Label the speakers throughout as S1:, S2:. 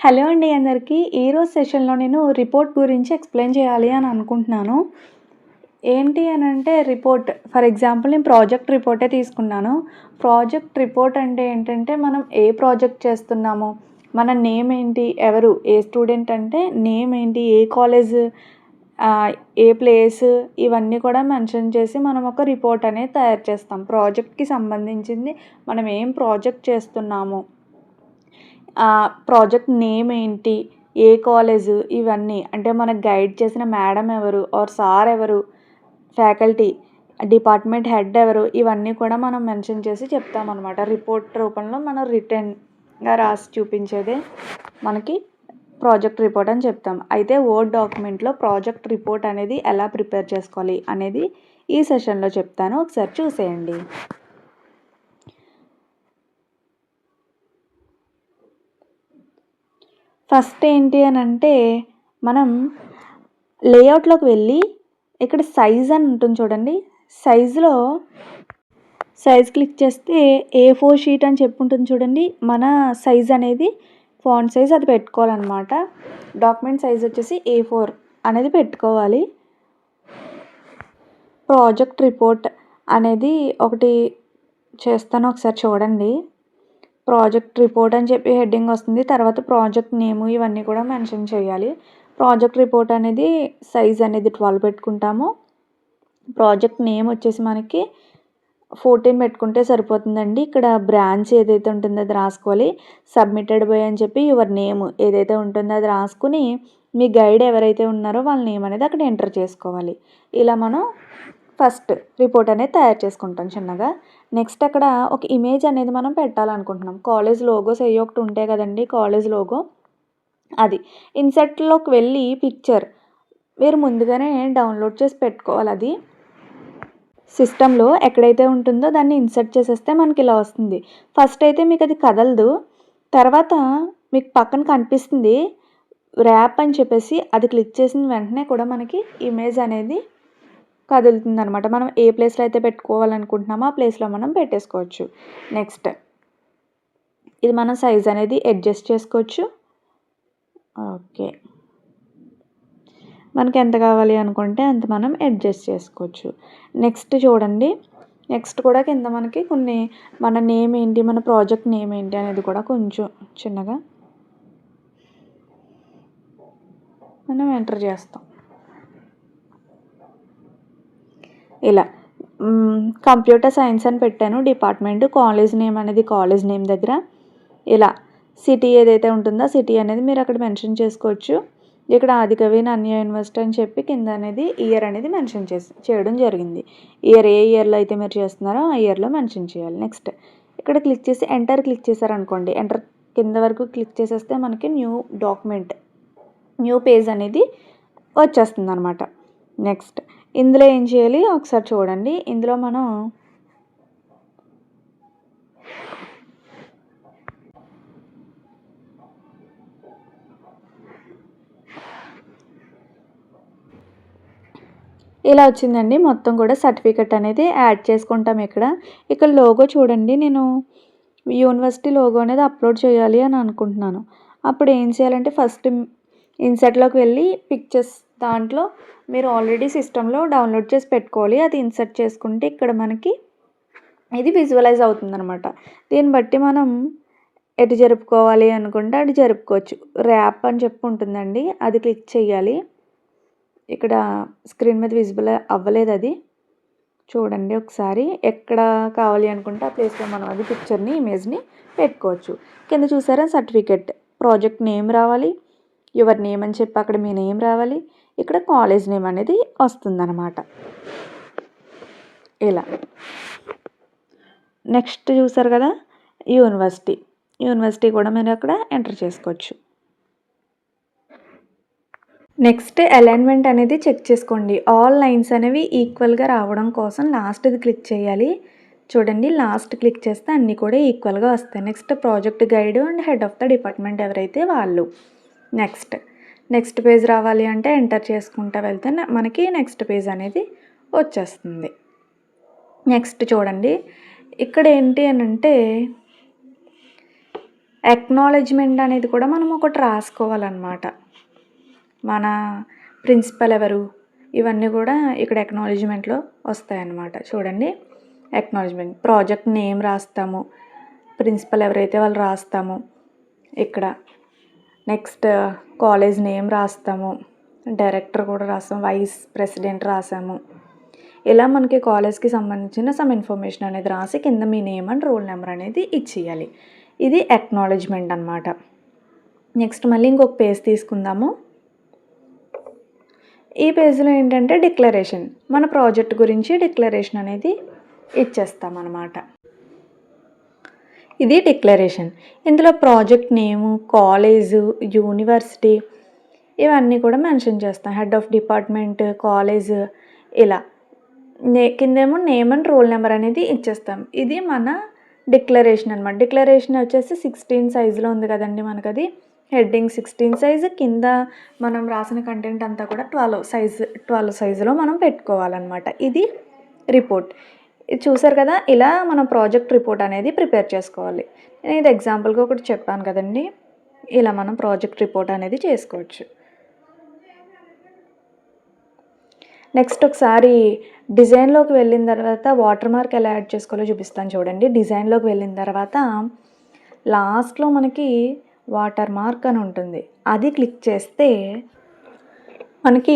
S1: Hello అండి అందరికీ. ఈరోజు సెషన్‌లో నేను రిపోర్ట్ గురించి ఎక్స్‌ప్లెయిన్ చేయాలి అని అనుకుంటున్నాను. ఏంటి అనంటే రిపోర్ట్ ఫర్ ఎగ్జాంపుల్ నేను ప్రాజెక్ట్ రిపోర్టే తీసుకున్నాను. ప్రాజెక్ట్ రిపోర్ట్ అంటే ఏంటంటే మనం ఏ ప్రాజెక్ట్ చేస్తున్నాము, మన నేమ్ ఏంటి, ఎవరు, ఏ స్టూడెంట్ అంటే నేమ్ ఏంటి, ఏ కాలేజ్, ఏ ప్లేస్ ఇవన్నీ కూడా మెన్షన్ చేసి మనం ఒక రిపోర్ట్ అనేది తయారు చేస్తాం. ప్రాజెక్ట్‌కి సంబంధించింది మనం ఏం ప్రాజెక్ట్ చేస్తున్నాము, ప్రాజెక్ట్ నేమ్ ఏంటి, ఏ కాలేజు ఇవన్నీ అంటే మనకు గైడ్ చేసిన మేడం ఎవరు ఆర్ సార్ ఎవరు, ఫ్యాకల్టీ, డిపార్ట్మెంట్ హెడ్ ఎవరు ఇవన్నీ కూడా మనం మెన్షన్ చేసి చెప్తామన్నమాట. రిపోర్ట్ రూపంలో మనం రిటర్న్గా రాసి చూపించేదే మనకి ప్రాజెక్ట్ రిపోర్ట్ అని చెప్తాం. అయితే వర్డ్ డాక్యుమెంట్లో ప్రాజెక్ట్ రిపోర్ట్ అనేది ఎలా ప్రిపేర్ చేసుకోవాలి అనేది ఈ సెషన్లో చెప్తాను, ఒకసారి చూసేయండి. ఫస్ట్ ఏంటి అని అంటే మనం లేఅవుట్లోకి వెళ్ళి ఇక్కడ సైజ్ అని ఉంటుంది చూడండి, సైజ్ క్లిక్ చేస్తే A4 షీట్ అని చెప్పి ఉంటుంది చూడండి. మన సైజ్ అనేది ఫాంట్ సైజ్ అది పెట్టుకోవాలన్నమాట. డాక్యుమెంట్ సైజ్ వచ్చేసి A4 అనేది పెట్టుకోవాలి. ప్రాజెక్ట్ రిపోర్ట్ అనేది ఒకటి చేస్తాను, ఒకసారి చూడండి. ప్రాజెక్ట్ రిపోర్ట్ అని చెప్పి హెడ్డింగ్ వస్తుంది, తర్వాత ప్రాజెక్ట్ నేము ఇవన్నీ కూడా మెన్షన్ చేయాలి. ప్రాజెక్ట్ రిపోర్ట్ అనేది సైజ్ అనేది 12 పెట్టుకుంటాము. ప్రాజెక్ట్ నేమ్ వచ్చేసి మనకి 14 పెట్టుకుంటే సరిపోతుందండి. ఇక్కడ బ్రాంచ్ ఏదైతే ఉంటుందో అది రాసుకోవాలి. సబ్మిటెడ్ బై అని చెప్పి యువర్ నేమ్ ఏదైతే ఉంటుందో అది రాసుకుని మీ గైడ్ ఎవరైతే ఉన్నారో వాళ్ళ నేమ్ అనేది అక్కడ ఎంటర్ చేసుకోవాలి. ఇలా మనం ఫస్ట్ రిపోర్ట్ అనేది తయారు చేసుకుంటాం చిన్నగా. నెక్స్ట్ అక్కడ ఒక ఇమేజ్ అనేది మనం పెట్టాలనుకుంటున్నాం. కాలేజ్ లోగోస్ ఏ ఒకటి ఉంటాయి కదండి, కాలేజ్ లోగో అది ఇన్సర్ట్లోకి వెళ్ళి పిక్చర్ మీరు ముందుగానే డౌన్లోడ్ చేసి పెట్టుకోవాలి. అది సిస్టంలో ఎక్కడైతే ఉంటుందో దాన్ని ఇన్సర్ట్ చేసేస్తే మనకి ఇలా వస్తుంది. ఫస్ట్ అయితే మీకు అది కదలదు, తర్వాత మీకు పక్కన కనిపిస్తుంది ర్యాప్ అని చెప్పేసి, అది క్లిక్ చేసిన వెంటనే కూడా మనకి ఇమేజ్ అనేది కదులుతుంది అనమాట. మనం ఏ ప్లేస్లో అయితే పెట్టుకోవాలనుకుంటున్నామో ఆ ప్లేస్లో మనం పెట్టేసుకోవచ్చు. నెక్స్ట్ ఇది మనం సైజ్ అనేది అడ్జస్ట్ చేసుకోవచ్చు. ఓకే, మనకి ఎంత కావాలి అనుకుంటే అంత మనం అడ్జస్ట్ చేసుకోవచ్చు. నెక్స్ట్ చూడండి, నెక్స్ట్ కూడా కింద మనకి కొన్ని మన నేమ్ ఏంటి, మన ప్రాజెక్ట్ నేమ్ ఏంటి అనేది కూడా కొంచెం చిన్నగా మనం ఎంటర్ చేస్తాం. ఇలా కంప్యూటర్ సైన్స్ అని పెట్టాను డిపార్ట్మెంట్, కాలేజ్ నేమ్ అనేది కాలేజ్ నేమ్ దగ్గర ఇలా సిటీ ఏదైతే ఉంటుందో సిటీ అనేది మీరు అక్కడ మెన్షన్ చేసుకోవచ్చు. ఇక్కడ ఆదికవి నాన్య యూనివర్సిటీ అని చెప్పి కింద అనేది ఇయర్ అనేది మెన్షన్ చేయడం జరిగింది. ఇయర్ ఏ ఇయర్లో అయితే మీరు చేస్తున్నారో ఆ ఇయర్లో మెన్షన్ చేయాలి. నెక్స్ట్ ఇక్కడ క్లిక్ చేసి ఎంటర్ క్లిక్ చేశారనుకోండి, ఎంటర్ కింద వరకు క్లిక్ చేసేస్తే మనకి న్యూ పేజ్ అనేది వచ్చేస్తుంది అనమాట. నెక్స్ట్ ఇందులో ఏం చేయాలి ఒకసారి చూడండి. ఇందులో మనం ఇలా వచ్చిందండి. మొత్తం కూడా సర్టిఫికెట్ అనేది యాడ్ చేసుకుంటాం. ఇక్కడ లోగో చూడండి, నేను యూనివర్సిటీ లోగో అనేది అప్లోడ్ చేయాలి అని అనుకుంటున్నాను. అప్పుడు ఏం చేయాలంటే ఫస్ట్ ఇన్సర్ట్లోకి వెళ్ళి పిక్చర్స్ దాంట్లో మీరు ఆల్రెడీ సిస్టంలో డౌన్లోడ్ చేసి పెట్టుకోవాలి. అది ఇన్సర్ట్ చేసుకుంటే ఇక్కడ మనకి ఇది విజువలైజ్ అవుతుంది అనమాట. దీన్ని బట్టి మనం ఎటు జరుపుకోవాలి అనుకుంటే అటు జరుపుకోవచ్చు. ర్యాప్ అని చెప్పి ఉంటుందండి, అది క్లిక్ చేయాలి. ఇక్కడ స్క్రీన్ మీద విజిబుల్ అవ్వలేదు, అది చూడండి ఒకసారి. ఎక్కడ కావాలి అనుకుంటే ఆ ప్లేస్లో మనం అది పిక్చర్ని ఇమేజ్ని పెట్టుకోవచ్చు. కింద చూసారా సర్టిఫికెట్, ప్రాజెక్ట్ నేమ్ రావాలి, యువర్ నేమ్ అని చెప్పి అక్కడ మీ నేమ్ రావాలి, ఇక్కడ కాలేజ్ నేమ్ అనేది వస్తుందన్నమాట. ఇలా నెక్స్ట్ చూసారు కదా యూనివర్సిటీ కూడా మీరు అక్కడ ఎంటర్ చేసుకోవచ్చు. నెక్స్ట్ అలైన్మెంట్ అనేది చెక్ చేసుకోండి. ఆల్ లైన్స్ అనేవి ఈక్వల్గా రావడం కోసం లాస్ట్ ఇది క్లిక్ చేయాలి. చూడండి లాస్ట్ క్లిక్ చేస్తే అన్నీ కూడా ఈక్వల్గా వస్తాయి. Next project guide and head of the department ఎవరైతే వాళ్ళు. నెక్స్ట్ పేజ్ రావాలి అంటే ఎంటర్ చేసుకుంటూ వెళ్తే మనకి నెక్స్ట్ పేజ్ అనేది వచ్చేస్తుంది. నెక్స్ట్ చూడండి ఇక్కడ ఏంటి అని అంటే అక్నాలెడ్జ్మెంట్ అనేది కూడా మనం ఒకటి రాసుకోవాలన్నమాట. మన ప్రిన్సిపల్ ఎవరు, ఇవన్నీ కూడా ఇక్కడ అక్నాలెడ్జ్మెంట్లో వస్తాయన్నమాట. చూడండి, అక్నాలెడ్జ్మెంట్, ప్రాజెక్ట్ నేమ్ రాస్తాము, ప్రిన్సిపల్ ఎవరైతే వాళ్ళు రాస్తాము ఇక్కడ. నెక్స్ట్ కాలేజ్ నేమ్ రాస్తాము, డైరెక్టర్ కూడా రాస్తాము, వైస్ ప్రెసిడెంట్ రాసాము. ఇలా మనకి కాలేజ్కి సంబంధించిన సమ్ ఇన్ఫర్మేషన్ అనేది రాసి కింద మీ నేమ్ అండ్ రోల్ నెంబర్ అనేది ఇచ్చేయాలి. ఇది అక్నాలెడ్జ్మెంట్ అనమాట. నెక్స్ట్ మళ్ళీ ఇంకొక పేజ్ తీసుకుందాము. ఈ పేజ్లో ఏంటంటే డిక్లరేషన్, మన ప్రాజెక్ట్ గురించి డిక్లరేషన్ అనేది ఇచ్చేస్తామన్నమాట. ఇది డిక్లరేషన్. ఇందులో ప్రాజెక్ట్ నేము, కాలేజు, యూనివర్సిటీ ఇవన్నీ కూడా మెన్షన్ చేస్తాం. హెడ్ ఆఫ్ డిపార్ట్మెంట్, కాలేజ్, ఇలా కిందేమో నేమ్ అండ్ రోల్ నెంబర్ అనేది ఇచ్చేస్తాం. ఇది మన డిక్లరేషన్ అనమాట. డిక్లరేషన్ వచ్చేసి 16 సైజులో ఉంది కదండి మనకు, అది హెడ్డింగ్ 16 సైజు, కింద మనం రాసిన కంటెంట్ అంతా కూడా 12 సైజులో మనం పెట్టుకోవాలన్నమాట. ఇది రిపోర్ట్. ఇది చూసారు కదా, ఇలా మనం ప్రాజెక్ట్ రిపోర్ట్ అనేది ప్రిపేర్ చేసుకోవాలి. నేను ఇది ఎగ్జాంపుల్గా ఒకటి చెప్పాను కదండి, ఇలా మనం ప్రాజెక్ట్ రిపోర్ట్ అనేది చేసుకోవచ్చు. నెక్స్ట్ ఒకసారి డిజైన్లోకి వెళ్ళిన తర్వాత వాటర్ మార్క్ ఎలా యాడ్ చేసుకోవాలో చూపిస్తాను చూడండి. డిజైన్లోకి వెళ్ళిన తర్వాత లాస్ట్లో మనకి వాటర్ మార్క్ అని ఉంటుంది, అది క్లిక్ చేస్తే మనకి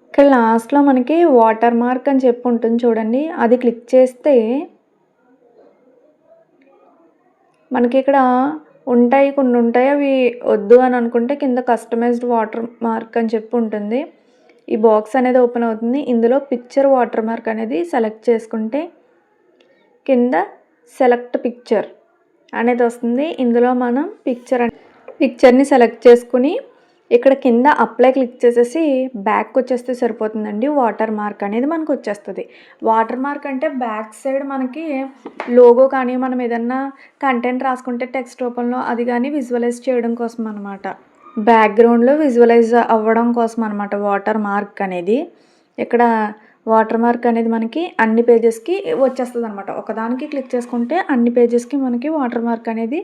S1: ఇక్కడ లాస్ట్లో మనకి వాటర్ మార్క్ అని చెప్పి ఉంటుంది చూడండి. అది క్లిక్ చేస్తే మనకి ఇక్కడ ఉంటాయి, కొన్ని ఉంటాయి, అవి వద్దు అని అనుకుంటే కింద కస్టమైజ్డ్ వాటర్ మార్క్ అని చెప్పి ఉంటుంది. ఈ బాక్స్ అనేది ఓపెన్ అవుతుంది. ఇందులో పిక్చర్ వాటర్ మార్క్ అనేది సెలెక్ట్ చేసుకుంటే కింద సెలెక్ట్ పిక్చర్ అనేది వస్తుంది. ఇందులో మనం పిక్చర్ని సెలెక్ట్ చేసుకుని ఇక్కడ కింద అప్లై క్లిక్ చేసేసి బ్యాక్ వచ్చేస్తే సరిపోతుందండి. వాటర్ మార్క్ అనేది మనకు వచ్చేస్తుంది. వాటర్ మార్క్ అంటే బ్యాక్ సైడ్ మనకి లోగో కానీ మనం ఏదన్నా కంటెంట్ రాసుకుంటే టెక్స్ట్ రూపంలో అది కానీ విజువలైజ్ చేయడం కోసం అనమాట. బ్యాక్గ్రౌండ్లో విజువలైజ్ అవ్వడం కోసం అనమాట వాటర్ మార్క్ అనేది. ఇక్కడ వాటర్ మార్క్ అనేది మనకి అన్ని పేజెస్కి వచ్చేస్తుంది అనమాట. ఒకదానికి క్లిక్ చేసుకుంటే అన్ని పేజెస్కి మనకి వాటర్ మార్క్ అనేది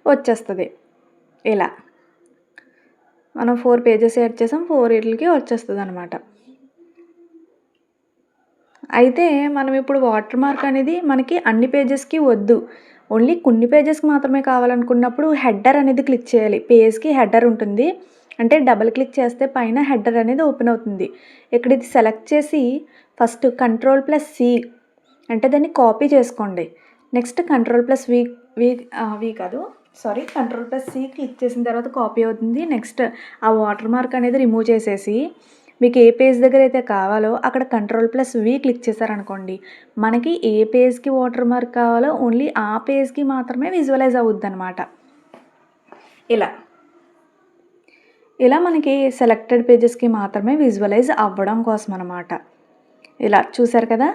S1: వచ్చేస్తుంది. ఇలా మనం 4 పేజెస్ యాడ్ చేసాం, 4 వీటికి వచ్చేస్తుంది అనమాట. అయితే మనం ఇప్పుడు వాటర్ మార్క్ అనేది మనకి అన్ని పేజెస్కి వద్దు, ఓన్లీ కొన్ని పేజెస్కి మాత్రమే కావాలనుకున్నప్పుడు హెడర్ అనేది క్లిక్ చేయాలి. పేజ్కి హెడర్ ఉంటుంది, అంటే డబుల్ క్లిక్ చేస్తే పైన హెడర్ అనేది ఓపెన్ అవుతుంది. ఇక్కడ ఇది సెలెక్ట్ చేసి ఫస్ట్ Ctrl+C అంటే దాన్ని కాపీ చేసుకోండి. నెక్స్ట్ Ctrl+V Ctrl+C క్లిక్ చేసిన తర్వాత కాపీ అవుతుంది. నెక్స్ట్ ఆ వాటర్ మార్క్ అనేది రిమూవ్ చేసేసి మీకు ఏ పేజ్ దగ్గర అయితే కావాలో అక్కడ Ctrl+V క్లిక్ చేశారనుకోండి, మనకి ఏ పేజ్కి వాటర్ మార్క్ కావాలో ఓన్లీ ఆ పేజ్కి మాత్రమే విజువలైజ్ అవుద్ది అనమాట. ఇలా మనకి సెలెక్టెడ్ పేజెస్కి మాత్రమే విజువలైజ్ అవ్వడం కోసం అనమాట. ఇలా చూసారు కదా.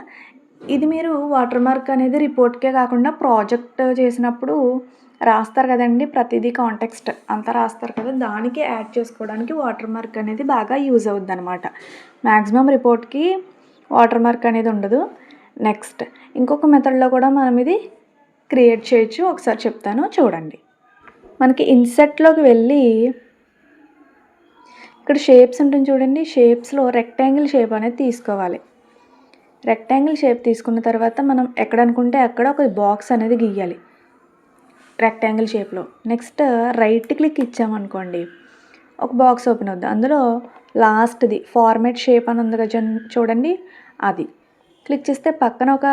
S1: ఇది మీరు వాటర్ మార్క్ అనేది రిపోర్ట్కే కాకుండా ప్రాజెక్ట్ చేసినప్పుడు రాస్తారు కదండి, ప్రతిదీ కాంటెక్స్ట్ అంతా రాస్తారు కదా, దానికి యాడ్ చేసుకోవడానికి వాటర్ మార్క్ అనేది బాగా యూజ్ అవుద్ది అనమాట. మ్యాక్సిమం రిపోర్ట్కి వాటర్ మార్క్ అనేది ఉండదు. నెక్స్ట్ ఇంకొక మెథడ్లో కూడా మనం ఇది క్రియేట్ చేయొచ్చు, ఒకసారి చెప్తాను చూడండి. మనకి ఇన్సెట్లోకి వెళ్ళి ఇక్కడ షేప్స్ ఉంటుంది చూడండి, షేప్స్లో రెక్టాంగిల్ షేప్ అనేది తీసుకోవాలి. రెక్టాంగిల్ షేప్ తీసుకున్న తర్వాత మనం ఎక్కడ అనుకుంటే అక్కడ ఒక బాక్స్ అనేది గీయాలి రెక్టాంగిల్ షేప్లో. నెక్స్ట్ రైట్ క్లిక్ ఇచ్చామనుకోండి, ఒక బాక్స్ ఓపెన్ అవుద్ది. అందులో లాస్ట్ది ఫార్మాట్ షేప్ అని ఉంది కదా చూడండి, అది క్లిక్ చేస్తే పక్కన ఒక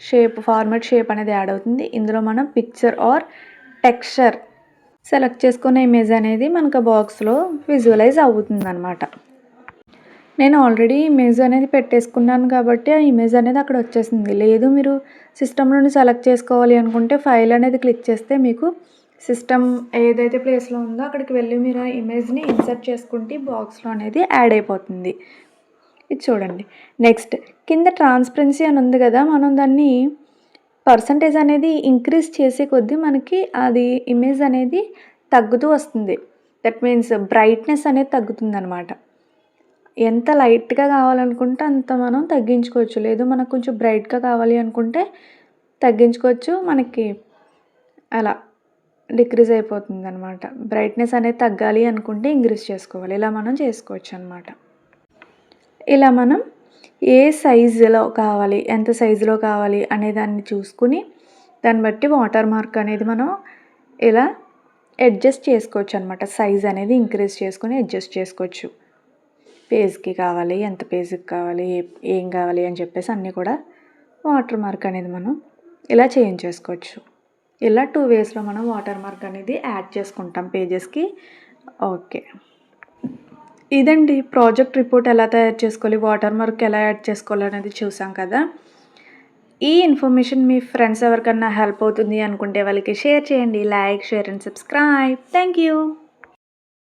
S1: షేప్ ఫార్మాట్ షేప్ అనేది యాడ్ అవుతుంది. ఇందులో మనం పిక్చర్ ఆర్ టెక్స్చర్ సెలెక్ట్ చేసుకునే ఇమేజ్ అనేది మనకు బాక్స్లో విజువలైజ్ అవుతుంది అనమాట. నేను ఆల్రెడీ ఇమేజ్ అనేది పెట్టేసుకున్నాను కాబట్టి ఆ ఇమేజ్ అనేది అక్కడ వచ్చేసింది. లేదు మీరు సిస్టమ్ నుండి సెలెక్ట్ చేసుకోవాలి అనుకుంటే ఫైల్ అనేది క్లిక్ చేస్తే మీకు సిస్టమ్ ఏదైతే ప్లేస్లో ఉందో అక్కడికి వెళ్ళి మీరు ఆ ఇమేజ్ని ఇన్సర్ట్ చేసుకుంటే బాక్స్లో అనేది యాడ్ అయిపోతుంది. ఇది చూడండి. నెక్స్ట్ కింద ట్రాన్స్పరెన్సీ అని ఉంది కదా, మనం దాన్ని పర్సంటేజ్ అనేది ఇంక్రీజ్ చేసే కొద్దీ మనకి అది ఇమేజ్ అనేది తగ్గుతూ వస్తుంది. దట్ మీన్స్ బ్రైట్నెస్ అనేది తగ్గుతుంది అనమాట. ఎంత లైట్గా కావాలనుకుంటే అంత మనం తగ్గించుకోవచ్చు, లేదు మనకు కొంచెం బ్రైట్గా కావాలి అనుకుంటే తగ్గించుకోవచ్చు. మనకి అలా డిక్రీజ్ అయిపోతుందనమాట. బ్రైట్‌నెస్ అనేది తగ్గాలి అనుకుంటే ఇంక్రీజ్ చేసుకోవాలి. ఇలా మనం చేసుకోవచ్చనమాట. ఇలా మనం ఏ సైజులో కావాలి, ఎంత సైజులో కావాలి అనే దాన్ని చూసుకుని, దాన్ని బట్టి వాటర్ మార్క్ అనేది మనం ఇలా అడ్జస్ట్ చేసుకోవచ్చనమాట. సైజ్ అనేది ఇంక్రీజ్ చేసుకొని అడ్జస్ట్ చేసుకోవచ్చు. పేజ్‌కి కావాలి, ఎంత పేజ్‌కి కావాలి, ఏం కావాలి అని చెప్పేసి అన్నీ కూడా వాటర్ మార్క్ అనేది మనం ఇలా చేంజ్ ఇలా 2 వేస్‌లో మనం వాటర్ మార్క్ అనేది యాడ్ చేసుకుంటాం పేజెస్‌కి. ఓకే. ఇదండి ప్రాజెక్ట్ రిపోర్ట్ ఎలా తయారు చేసుకోవాలి, వాటర్ మార్క్ ఎలా యాడ్ చేసుకోవాలి అనేది చూసాం కదా! ఈ ఇన్ఫర్మేషన్ మీ ఫ్రెండ్స్ ఎవరికన్నా హెల్ప్ అవుతుంది అనుకుంటే వాళ్ళకి షేర్ చేయండి. Like, share and subscribe. Thank you.